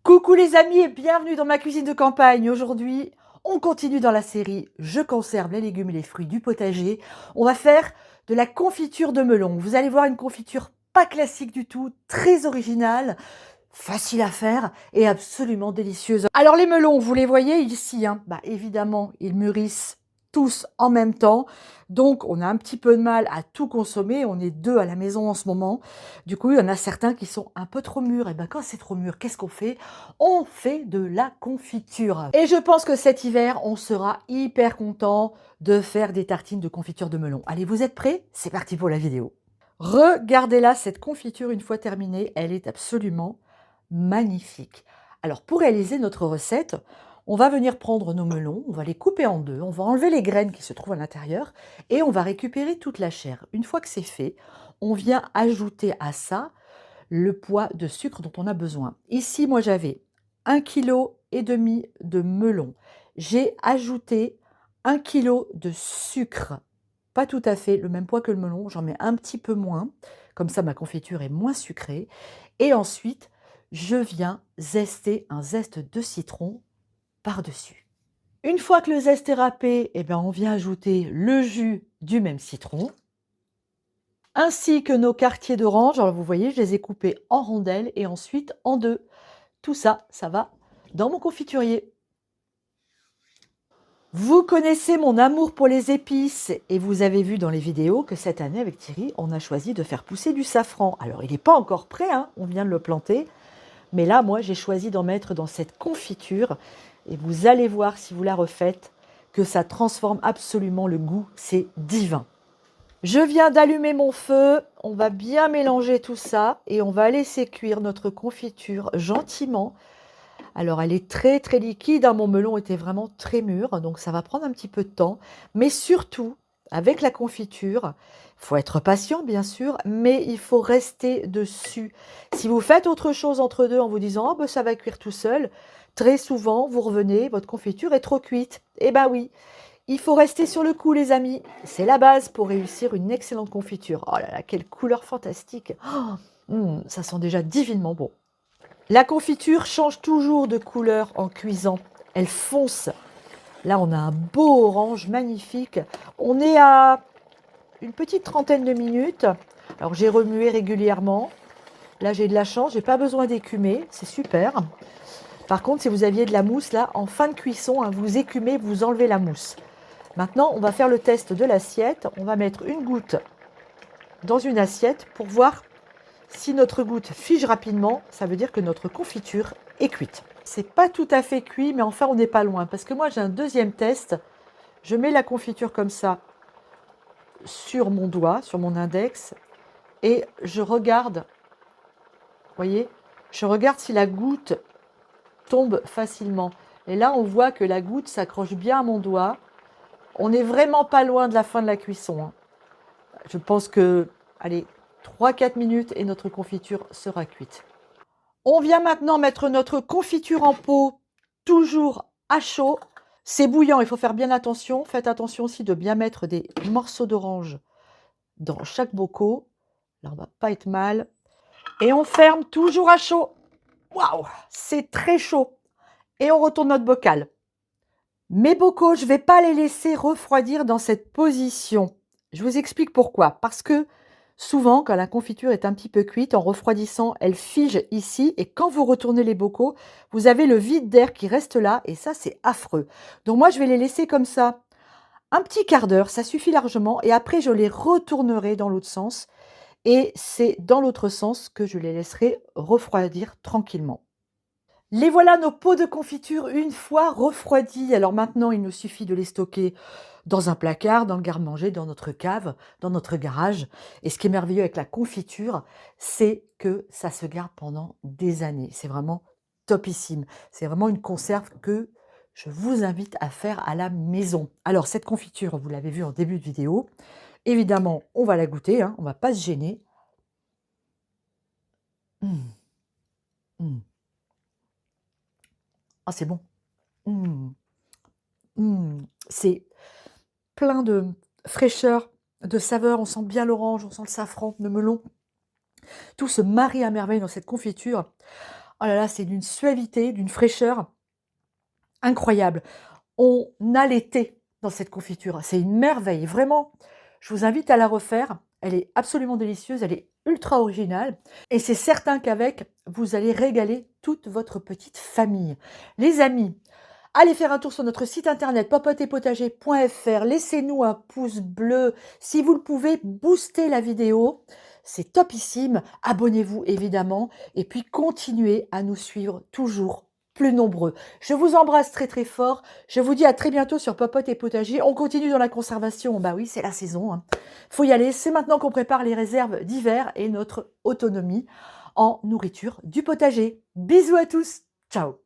Coucou les amis et bienvenue dans ma cuisine de campagne. Aujourd'hui, on continue dans la série Je conserve les légumes et les fruits du potager. On va faire de la confiture de melon. Vous allez voir une confiture pas classique du tout, très originale, facile à faire et absolument délicieuse. Alors les melons, vous les voyez ici, hein, évidemment, ils mûrissent tous en même temps. Donc, on a un petit peu de mal à tout consommer. On est deux à la maison en ce moment. Du coup, il y en a certains qui sont un peu trop mûrs. Et bien, quand c'est trop mûr, qu'est-ce qu'on fait? On fait de la confiture. Et je pense que cet hiver, on sera hyper content de faire des tartines de confiture de melon. Allez, vous êtes prêts? C'est parti pour la vidéo. Regardez-la, cette confiture, une fois terminée, elle est absolument magnifique. Alors, pour réaliser notre recette, on va venir prendre nos melons, on va les couper en deux, on va enlever les graines qui se trouvent à l'intérieur et on va récupérer toute la chair. Une fois que c'est fait, on vient ajouter à ça le poids de sucre dont on a besoin. Ici, moi, j'avais 1,5 kg de melons. J'ai ajouté 1 kg de sucre. Pas tout à fait le même poids que le melon, j'en mets un petit peu moins. Comme ça, ma confiture est moins sucrée. Et ensuite, je viens zester un zeste de citron par-dessus. Une fois que le zeste est râpé, on vient ajouter le jus du même citron, ainsi que nos quartiers d'orange. Alors vous voyez, je les ai coupés en rondelles et ensuite en deux. Tout ça, ça va dans mon confiturier. Vous connaissez mon amour pour les épices et vous avez vu dans les vidéos que cette année avec Thierry, on a choisi de faire pousser du safran. Alors il n'est pas encore prêt, hein, on vient de le planter. Mais là, moi, j'ai choisi d'en mettre dans cette confiture. Et vous allez voir, si vous la refaites, que ça transforme absolument le goût. C'est divin. Je viens d'allumer mon feu. On va bien mélanger tout ça. Et on va laisser cuire notre confiture gentiment. Alors, elle est très, très liquide, hein. Mon melon était vraiment très mûr. Donc, ça va prendre un petit peu de temps. Mais surtout, avec la confiture, il faut être patient, bien sûr, mais il faut rester dessus. Si vous faites autre chose entre deux en vous disant « Oh, ben, ça va cuire tout seul », très souvent, vous revenez, votre confiture est trop cuite. Eh bien oui, il faut rester sur le coup, les amis. C'est la base pour réussir une excellente confiture. Oh là là, quelle couleur fantastique. Ça sent déjà divinement bon. La confiture change toujours de couleur en cuisant. Elle fonce. Là, on a un beau orange magnifique. On est à une petite trentaine de minutes. Alors, j'ai remué régulièrement. Là, j'ai de la chance, j'ai pas besoin d'écumer, c'est super. Par contre, si vous aviez de la mousse, là, en fin de cuisson, hein, vous écumez, vous enlevez la mousse. Maintenant, on va faire le test de l'assiette. On va mettre une goutte dans une assiette pour voir si notre goutte fige rapidement. Ça veut dire que notre confiture est cuite. C'est pas tout à fait cuit, mais enfin, on n'est pas loin. Parce que moi, j'ai un deuxième test. Je mets la confiture comme ça sur mon doigt, sur mon index, et je regarde, voyez, je regarde si la goutte tombe facilement. Et là, on voit que la goutte s'accroche bien à mon doigt. On n'est vraiment pas loin de la fin de la cuisson, hein. Je pense que, allez, 3-4 minutes et notre confiture sera cuite. On vient maintenant mettre notre confiture en pot, toujours à chaud. C'est bouillant, il faut faire bien attention. Faites attention aussi de bien mettre des morceaux d'orange dans chaque bocal. Là, on va pas être mal. Et on ferme toujours à chaud. Waouh, c'est très chaud. Et on retourne notre bocal. Mes bocaux, je ne vais pas les laisser refroidir dans cette position. Je vous explique pourquoi. Parce que souvent, quand la confiture est un petit peu cuite, en refroidissant, elle fige ici. Et quand vous retournez les bocaux, vous avez le vide d'air qui reste là. Et ça, c'est affreux. Donc moi, je vais les laisser comme ça un petit quart d'heure. Ça suffit largement. Et après, je les retournerai dans l'autre sens. Et c'est dans l'autre sens que je les laisserai refroidir tranquillement. Les voilà, nos pots de confiture une fois refroidis. Alors maintenant, il nous suffit de les stocker dans un placard, dans le garde-manger, dans notre cave, dans notre garage. Et ce qui est merveilleux avec la confiture, c'est que ça se garde pendant des années. C'est vraiment topissime. C'est vraiment une conserve que je vous invite à faire à la maison. Alors cette confiture, vous l'avez vu en début de vidéo. Évidemment, on va la goûter, hein, on ne va pas se gêner. Mmh. Mmh. Ah, c'est bon. Mmh. Mmh. C'est plein de fraîcheur, de saveur. On sent bien l'orange, on sent le safran, le melon. Tout se marie à merveille dans cette confiture. Oh là là, c'est d'une suavité, d'une fraîcheur incroyable. On a l'été dans cette confiture. C'est une merveille, vraiment. Je vous invite à la refaire. Elle est absolument délicieuse, elle est ultra originale et c'est certain qu'avec, vous allez régaler toute votre petite famille. Les amis, allez faire un tour sur notre site internet popotepotager.fr. Laissez-nous un pouce bleu. Si vous le pouvez, boostez la vidéo. C'est topissime. Abonnez-vous évidemment. Et puis continuez à nous suivre toujours plus nombreux. Je vous embrasse très très fort. Je vous dis à très bientôt sur Popote et Potager. On continue dans la conservation. Bah oui, c'est la saison, hein. Faut y aller. C'est maintenant qu'on prépare les réserves d'hiver et notre autonomie en nourriture du potager. Bisous à tous. Ciao.